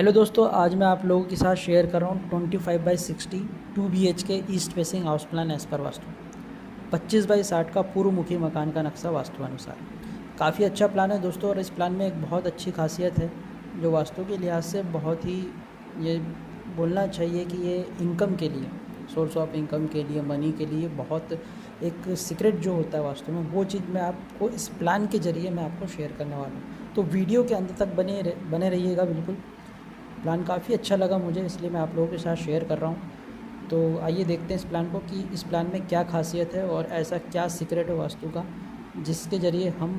Hello दोस्तों, आज मैं आप लोगों के साथ शेयर कर रहा हूँ 25/60 2 BHK east facing house plan as per vastu 25/60 का पूर्वमुखी मकान का नक्शा वास्तु अनुसार। काफ़ी अच्छा प्लान है दोस्तों, और इस प्लान में एक बहुत अच्छी खासियत है जो वास्तु के लिहाज से बहुत ही, ये बोलना चाहिए कि ये इनकम के लिए, सोर्स ऑफ इनकम के लिए, मनी के लिए बहुत एक सीक्रेट जो होता है वास्तु में, वो चीज़ मैं आपको इस प्लान के ज़रिए मैं आपको शेयर करने वाला हूँ। तो वीडियो के अंत तक बने रहिएगा बिल्कुल। प्लान काफ़ी अच्छा लगा मुझे, इसलिए मैं आप लोगों के साथ शेयर कर रहा हूँ। तो आइए देखते हैं इस प्लान को कि इस प्लान में क्या खासियत है और ऐसा क्या सीक्रेट है वास्तु का जिसके ज़रिए हम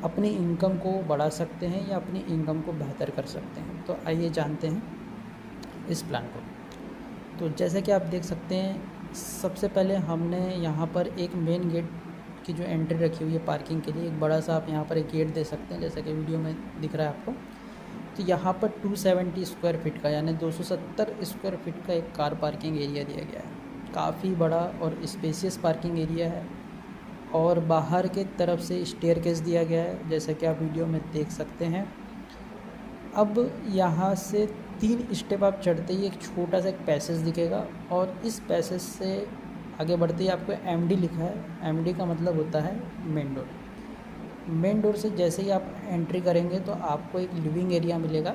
अपनी इनकम को बढ़ा सकते हैं या अपनी इनकम को बेहतर कर सकते हैं। तो आइए जानते हैं इस प्लान को। तो जैसे कि आप देख सकते हैं, सबसे पहले हमने यहाँ पर एक मेन गेट की जो एंट्री रखी हुई है पार्किंग के लिए, एक बड़ा सा आप यहाँ पर एक गेट दे सकते हैं जैसा कि वीडियो में दिख रहा है आपको। तो यहाँ पर 270 स्क्वायर फीट का यानी 270 स्क्वायर फीट का एक कार पार्किंग एरिया दिया गया है। काफ़ी बड़ा और स्पेशियस पार्किंग एरिया है, और बाहर के तरफ से स्टेयरकेस दिया गया है जैसा कि आप वीडियो में देख सकते हैं। अब यहाँ से 3 स्टेप आप चढ़ते ही एक छोटा सा एक पैसेज दिखेगा, और इस पैसेज से आगे बढ़ते ही आपको MD लिखा है। MD का मतलब होता है मेन डोर। मेन डोर से जैसे ही आप एंट्री करेंगे तो आपको एक लिविंग एरिया मिलेगा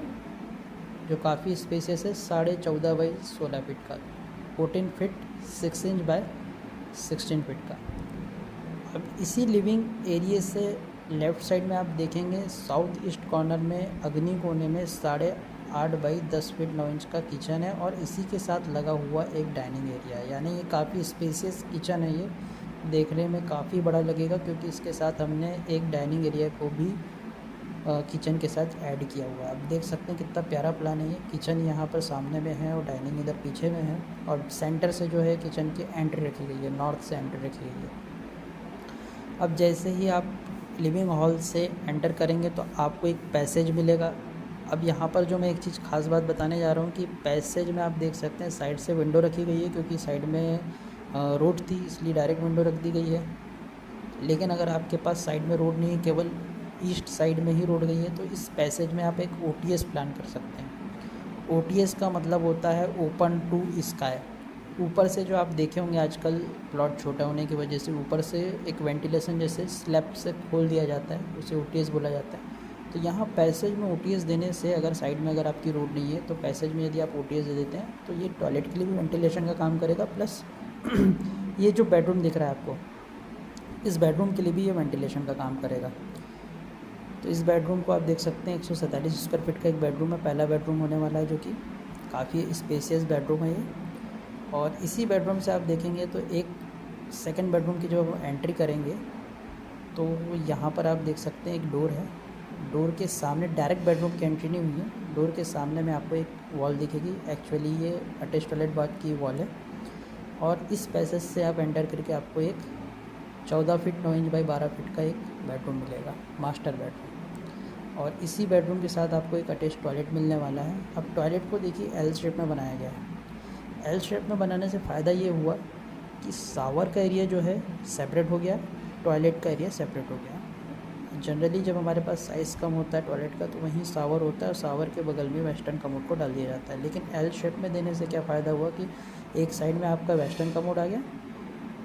जो काफ़ी स्पेसियस है, 14.5 बाई 16 फीट का, 14 फीट 6 इंच बाय 16 फीट का। अब इसी लिविंग एरिया से लेफ़्ट साइड में आप देखेंगे साउथ ईस्ट कॉर्नर में अग्नि कोने में 8.5 बाई 10 फीट 9 इंच का किचन है, और इसी के साथ लगा हुआ एक डाइनिंग एरिया है। यानी ये काफ़ी स्पेसियस किचन है, ये देखने में काफ़ी बड़ा लगेगा क्योंकि इसके साथ हमने एक डाइनिंग एरिया को भी किचन के साथ ऐड किया हुआ है। आप देख सकते हैं कितना प्यारा प्लान है ये। किचन यहाँ पर सामने में है और डाइनिंग इधर पीछे में है, और सेंटर से जो है किचन की एंट्री रखी गई है, नॉर्थ से एंट्री रखी गई है। अब जैसे ही आप लिविंग हॉल से एंटर करेंगे तो आपको एक पैसेज मिलेगा। अब यहाँ पर जो मैं एक चीज़ खास बात बताने जा रहा हूँ कि पैसेज में आप देख सकते हैं साइड से विंडो रखी गई है, क्योंकि साइड में रोड थी इसलिए डायरेक्ट विंडो रख दी गई है। लेकिन अगर आपके पास साइड में रोड नहीं है, केवल ईस्ट साइड में ही रोड गई है, तो इस पैसेज में आप एक OTS प्लान कर सकते हैं। OTS का मतलब होता है ओपन टू स्काई। ऊपर से जो आप देखे होंगे आजकल प्लॉट छोटा होने की वजह से ऊपर से एक वेंटिलेशन जैसे स्लैब से खोल दिया जाता है, उसे OTS बोला जाता है। तो यहाँ पैसेज में OTS देने से, अगर साइड में अगर आपकी रोड नहीं है तो पैसेज में यदि आप OTS दे देते हैं तो ये टॉयलेट के लिए भी वेंटिलेशन का काम करेगा, प्लस ये जो बेडरूम दिख रहा है आपको, इस बेडरूम के लिए भी ये वेंटिलेशन का काम करेगा। तो इस बेडरूम को आप देख सकते हैं 147 स्क्वायर फीट का एक बेडरूम है, पहला बेडरूम होने वाला है, जो कि काफ़ी स्पेशियस बेडरूम है ये। और इसी बेडरूम से आप देखेंगे तो एक सेकंड बेडरूम की जो एंट्री करेंगे तो यहाँ पर आप देख सकते हैं एक डोर है। डोर के सामने डायरेक्ट बेडरूम की एंट्री नहीं हुई है, डोर के सामने में आपको एक वॉल दिखेगी। एक्चुअली ये अटैच टॉयलेट बाथ की वॉल है, और इस पैसेज से आप एंटर करके आपको एक 14 फीट 9 इंच बाई 12 फीट का एक बेडरूम मिलेगा, मास्टर बेडरूम। और इसी बेडरूम के साथ आपको एक अटैच टॉयलेट मिलने वाला है। अब टॉयलेट को देखिए L शेप में बनाया गया है। L शेप में बनाने से फ़ायदा ये हुआ कि शावर का एरिया जो है सेपरेट हो गया, टॉयलेट का एरिया सेपरेट हो गया। जनरली जब हमारे पास साइज़ कम होता है टॉयलेट का तो वहीं शावर होता है, और शावर के बगल में वेस्टर्न कमोड को डाल दिया जाता है। लेकिन L शेप में देने से क्या फ़ायदा हुआ कि एक साइड में आपका वेस्टर्न कमोड आ गया,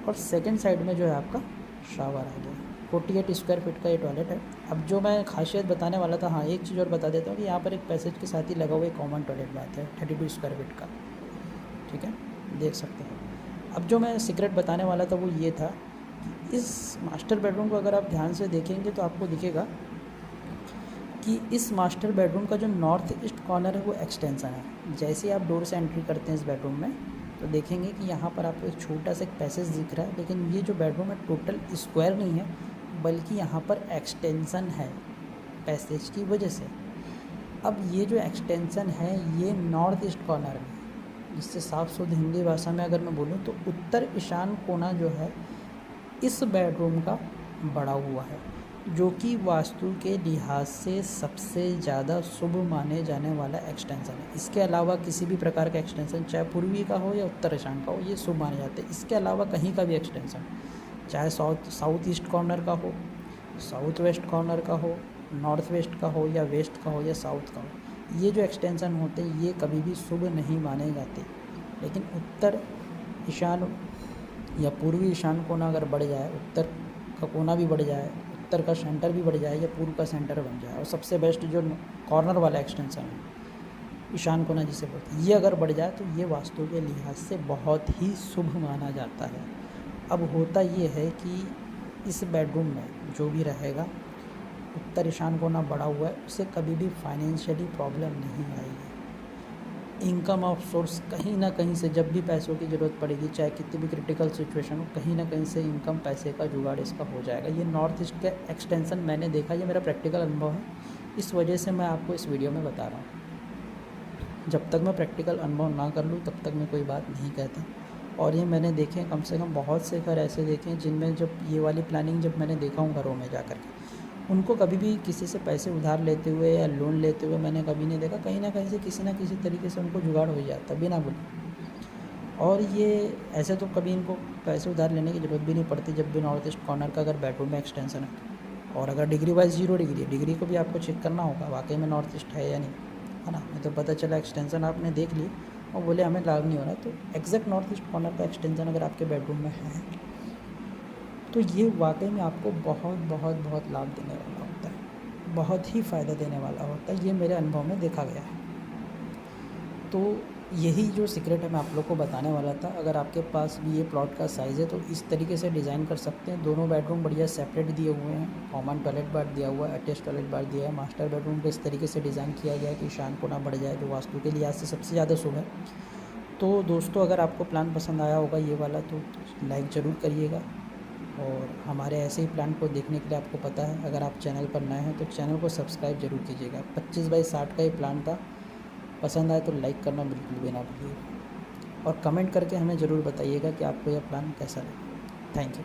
और सेकंड साइड में जो है आपका शावर आ गया। 48 स्क्वायर फीट का ये टॉयलेट है। अब जो मैं खासियत बताने वाला था, हाँ एक चीज़ और बता देता हूँ कि यहाँ पर एक पैसेज के साथ ही लगा हुआ एक कॉमन टॉयलेट बात है 32 स्क्वायर फीट का, ठीक है, देख सकते हैं। अब जो मैं सीक्रेट बताने वाला था वो ये था कि इस मास्टर बेडरूम को अगर आप ध्यान से देखेंगे तो आपको दिखेगा कि इस मास्टर बेडरूम का जो नॉर्थ ईस्ट कॉर्नर है वो एक्सटेंसन है। जैसे ही आप डोर से एंट्री करते हैं इस बेडरूम में तो देखेंगे कि यहाँ पर आपको एक छोटा सा एक पैसेज दिख रहा है, लेकिन ये जो बेडरूम है टोटल स्क्वायर नहीं है, बल्कि यहाँ पर एक्सटेंसन है पैसेज की वजह से। अब ये जो एक्सटेंसन है ये नॉर्थ ईस्ट कॉर्नर में, जिससे साफ शुद्ध हिंदी भाषा में अगर मैं बोलूँ तो उत्तर ईशान कोना जो है इस बेडरूम का बड़ा हुआ है, जो कि वास्तु के लिहाज से सबसे ज़्यादा शुभ माने जाने वाला एक्सटेंसन है। इसके अलावा किसी भी प्रकार का एक्सटेंसन, चाहे पूर्वी का हो या उत्तर ईशान का हो, ये शुभ माने जाते हैं। इसके अलावा कहीं का भी एक्सटेंसन, चाहे साउथ ईस्ट कॉर्नर का हो, साउथ वेस्ट कॉर्नर का हो, नॉर्थ वेस्ट का हो, या वेस्ट का हो, या साउथ का हो, ये जो एक्सटेंशन होते हैं ये कभी भी शुभ नहीं माने जाते, लेकिन उत्तर ईशान या पूर्वी ईशान कोना अगर बढ़ जाए, उत्तर का कोना भी बढ़ जाए, उत्तर का सेंटर भी बढ़ जाए या पूर्व का सेंटर बन जाए, और सबसे बेस्ट जो कॉर्नर वाला एक्सटेंशन है ईशान कोना जिसे बोलते हैं, ये अगर बढ़ जाए तो ये वास्तु के लिहाज से बहुत ही शुभ माना जाता है। अब होता ये है कि इस बेडरूम में जो भी रहेगा उत्तर ईशान कोना बढ़ा हुआ है, उसे कभी भी फाइनेंशियली प्रॉब्लम नहीं आएगी। इनकम ऑफ सोर्स कहीं ना कहीं से जब भी पैसों की ज़रूरत पड़ेगी, चाहे कितनी भी क्रिटिकल सिचुएशन हो, कहीं ना कहीं से इनकम पैसे का जुगाड़ इसका हो जाएगा। ये नॉर्थ ईस्ट का एक्सटेंशन मैंने देखा, ये मेरा प्रैक्टिकल अनुभव है, इस वजह से मैं आपको इस वीडियो में बता रहा हूँ। जब तक मैं प्रैक्टिकल अनुभव ना कर लूँ तब तक मैं कोई बात नहीं कहता। और ये मैंने देखे कम से कम बहुत से घर ऐसे देखे हैं जिनमें जब ये वाली प्लानिंग जब मैंने देखा हूँ घरों में जा कर के, उनको कभी भी किसी से पैसे उधार लेते हुए या लोन लेते हुए मैंने कभी नहीं देखा। कहीं ना कहीं से किसी ना किसी तरीके से उनको जुगाड़ हो जाता बिना बोले। और ये ऐसे तो कभी इनको पैसे उधार लेने की ज़रूरत भी नहीं पड़ती जब भी नॉर्थ ईस्ट कॉर्नर का अगर बेडरूम में एक्सटेंशन है। और अगर डिग्री वाइज 0 डिग्री है, डिग्री को भी आपको चेक करना होगा वाकई में नॉर्थ ईस्ट है या नहीं, है ना। नहीं तो पता चला एक्सटेंशन आपने देख ली और बोले हमें लाभ नहीं हो रहा, तो एग्जैक्ट नॉर्थ ईस्ट कॉर्नर का एक्सटेंशन अगर आपके बेडरूम में है तो ये वाकई में आपको बहुत बहुत बहुत लाभ देने वाला होता है, बहुत ही फ़ायदा देने वाला होता है। ये मेरे अनुभव में देखा गया है। तो यही जो सीक्रेट है मैं आप लोग को बताने वाला था। अगर आपके पास भी ये प्लॉट का साइज़ है तो इस तरीके से डिज़ाइन कर सकते हैं। दोनों बेडरूम बढ़िया सेपरेट दिए हुए हैं, कॉमन टॉयलेट बाथ दिया हुआ है, अटैच टॉयलेट बाथ दिया है। मास्टर बेडरूम को इस तरीके से डिज़ाइन किया गया है कि ईशान कोना बढ़ जाए, जो वास्तु के लिहाज से सबसे ज़्यादा शुभ है। तो दोस्तों अगर आपको प्लान पसंद आया होगा ये वाला तो लाइक ज़रूर करिएगा, और हमारे ऐसे ही प्लान को देखने के लिए आपको पता है अगर आप चैनल पर नए हैं तो चैनल को सब्सक्राइब जरूर कीजिएगा। 25 बाई 60 का ये प्लान था, पसंद आए तो लाइक करना बिल्कुल भी ना भूलिएगा, और कमेंट करके हमें ज़रूर बताइएगा कि आपको यह प्लान कैसा लगा। Thank you.